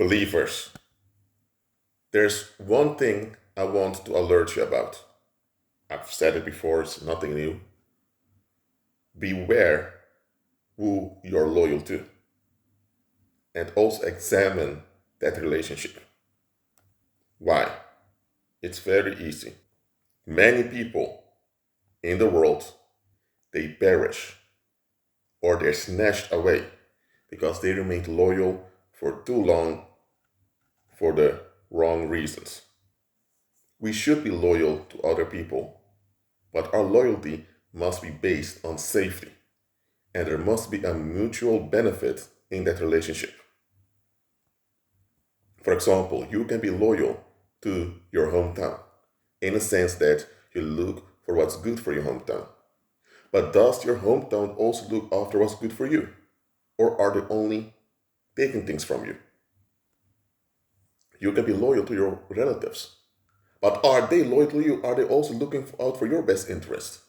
Believers, there's one thing I want to alert you about. I've said it before, it's nothing new. Beware who you're loyal to, and also examine that relationship. Why? It's very easy. Many people in the world, they perish or they're snatched away because they remained loyal for too long for the wrong reasons. We should be loyal to other people, but our loyalty must be based on safety, and there must be a mutual benefit in that relationship. For example, you can be loyal to your hometown in the sense that you look for what's good for your hometown. But does your hometown also look after what's good for you? Or are they only taking things from you? You can be loyal to your relatives. But are they loyal to you? Are they also looking out for your best interest?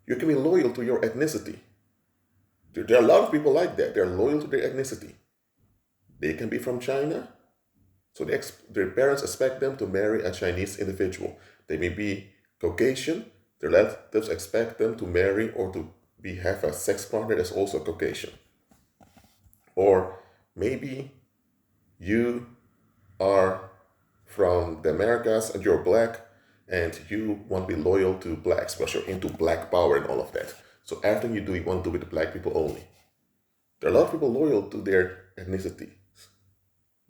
You can be loyal to your ethnicity. There are a lot of people like that. They're loyal to their ethnicity. They can be from China, so their parents expect them to marry a Chinese individual. They may be Caucasian, their relatives expect them to marry or to have a sex partner that's also Caucasian. Or maybe you are from the Americas and you're black and you want to be loyal to blacks because you're into black power and all of that. So everything you do, you want to do with the black people only. There are a lot of people loyal to their ethnicity.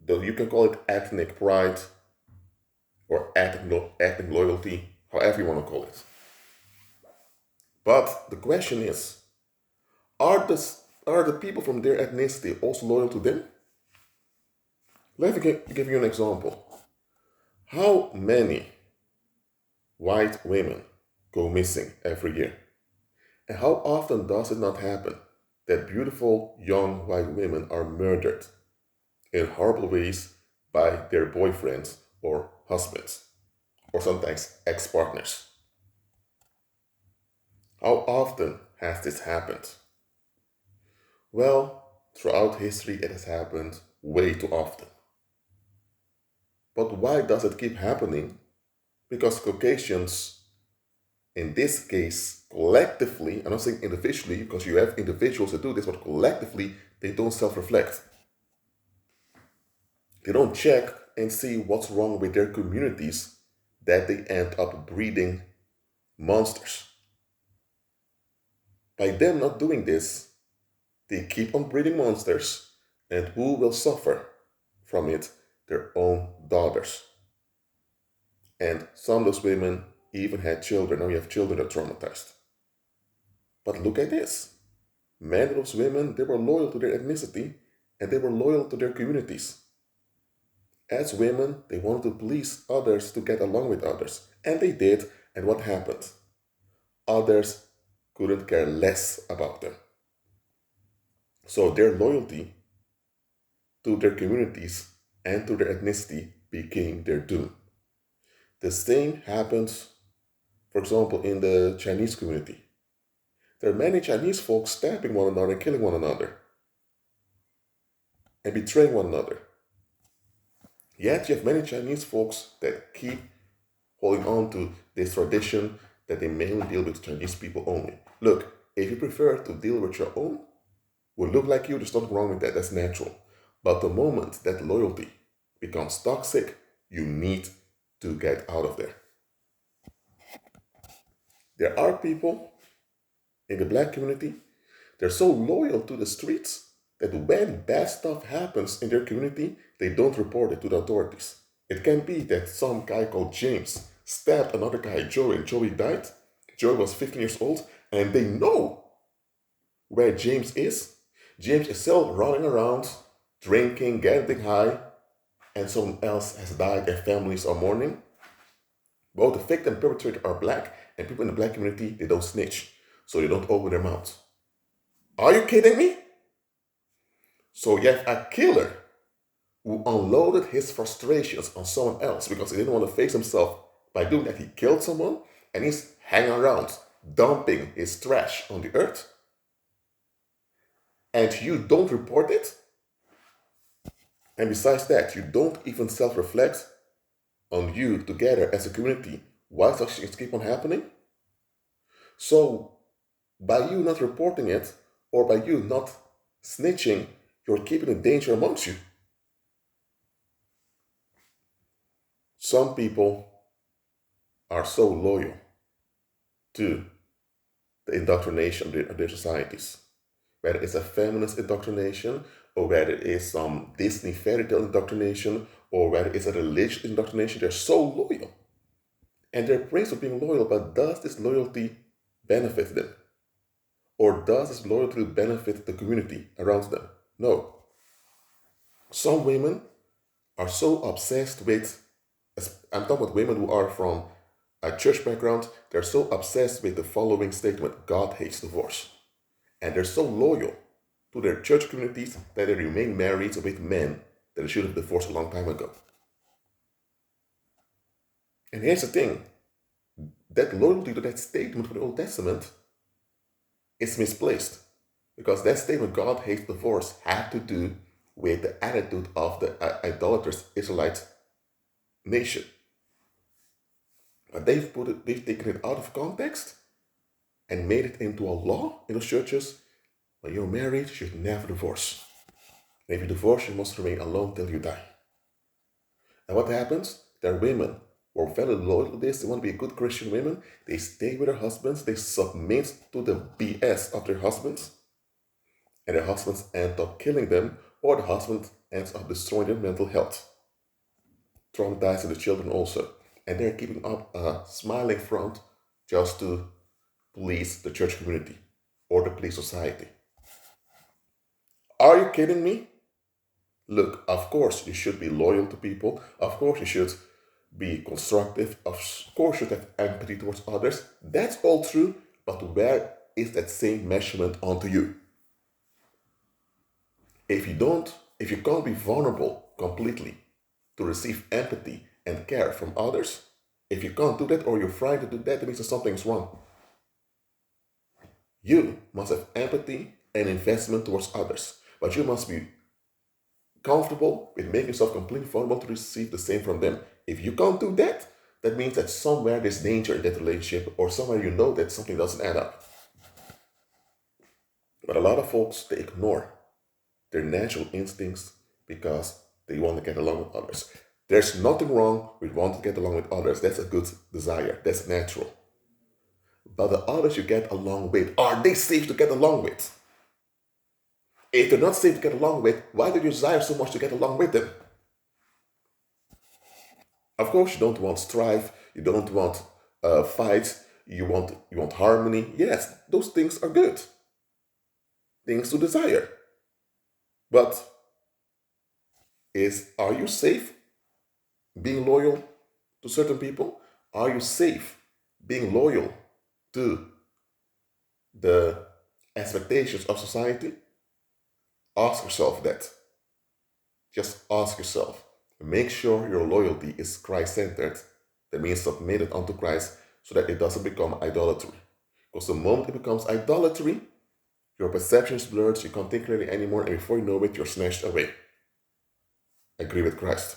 Though you can call it ethnic pride or ethnic loyalty, however you want to call it. But the question is, are the people from their ethnicity also loyal to them? Let me give you an example. How many white women go missing every year? And how often does it not happen that beautiful young white women are murdered in horrible ways by their boyfriends or husbands, or sometimes ex-partners? How often has this happened? Well, throughout history it has happened way too often. But why does it keep happening? Because Caucasians, in this case, collectively, I'm not saying individually, because you have individuals that do this, but collectively, they don't self-reflect. They don't check and see what's wrong with their communities that they end up breeding monsters. By them not doing this, they keep on breeding monsters, and who will suffer from it? Their own daughters. And some of those women even had children. Now you have children that are traumatized. But look at this. Many of those women, they were loyal to their ethnicity and they were loyal to their communities. As women, they wanted to please others to get along with others. And they did. And what happened? Others couldn't care less about them. So their loyalty to their communities and to their ethnicity became their doom. The same happens, for example, in the Chinese community. There are many Chinese folks stabbing one another, killing one another, and betraying one another. Yet you have many Chinese folks that keep holding on to this tradition that they mainly deal with Chinese people only. Look, if you prefer to deal with your own, will look like you, there's nothing wrong with that, that's natural. But the moment that loyalty becomes toxic, you need to get out of there. There are people in the black community, they're so loyal to the streets that when bad stuff happens in their community, they don't report it to the authorities. It can be that some guy called James stabbed another guy, Joey, and Joey died. Joey was 15 years old, and they know where James is. James is still running around, drinking, getting high, and someone else has died and families are mourning. Both the victim and perpetrator are black, and people in the black community, they don't snitch, so they don't open their mouths. Are you kidding me? So you have a killer who unloaded his frustrations on someone else because he didn't want to face himself. By doing that, he killed someone, and he's hanging around, dumping his trash on the earth. And you don't report it? And besides that, you don't even self-reflect on you together as a community why such things keep on happening. So by you not reporting it or by you not snitching, you're keeping a danger amongst you. Some people are so loyal to the indoctrination of their societies, whether it's a feminist indoctrination or whether it is some Disney fairy tale indoctrination or whether it's a religious indoctrination. They're so loyal. And they're praised for being loyal, but does this loyalty benefit them? Or does this loyalty benefit the community around them? No. Some women are so obsessed with, I'm talking about women who are from a church background, they're so obsessed with the following statement: God hates divorce. And they're so loyal to their church communities that they remain married with men that they should have divorced a long time ago. And here's the thing, that loyalty to that statement from the Old Testament is misplaced, because that statement, God hates divorce, had to do with the attitude of the idolatrous Israelite nation. But they've taken it out of context and made it into a law in the churches. When you're married, you should never divorce. And if you divorce, you must remain alone till you die. And what happens? There are women who are very loyal to this. They want to be good Christian women. They stay with their husbands. They submit to the BS of their husbands. And their husbands end up killing them, or the husband ends up destroying their mental health. Traumatizing the children also. And they're keeping up a smiling front just to please the church community or the police society. Are you kidding me? Look, of course you should be loyal to people. Of course you should be constructive. Of course you should have empathy towards others. That's all true, but where is that same measurement onto you? If you can't be vulnerable completely to receive empathy and care from others, if you can't do that or you're trying to do that, it means that something's wrong. You must have empathy and investment towards others, but you must be comfortable with making yourself completely vulnerable to receive the same from them. If you can't do that, that means that somewhere there's danger in that relationship, or somewhere you know that something doesn't add up. But a lot of folks, they ignore their natural instincts because they want to get along with others. There's nothing wrong with wanting to get along with others. That's a good desire. That's natural. But the others you get along with, are they safe to get along with? If they're not safe to get along with, why do you desire so much to get along with them? Of course, you don't want strife. You don't want fights. You want harmony. Yes, those things are good. Things to desire. But are you safe being loyal to certain people? Are you safe being loyal to the expectations of society? Ask yourself that. Just ask yourself. Make sure your loyalty is Christ-centered. That means submitted unto Christ so that it doesn't become idolatry. Because the moment it becomes idolatry, your perception is blurred, you can't think clearly anymore, and before you know it, you're snatched away. Agree with Christ.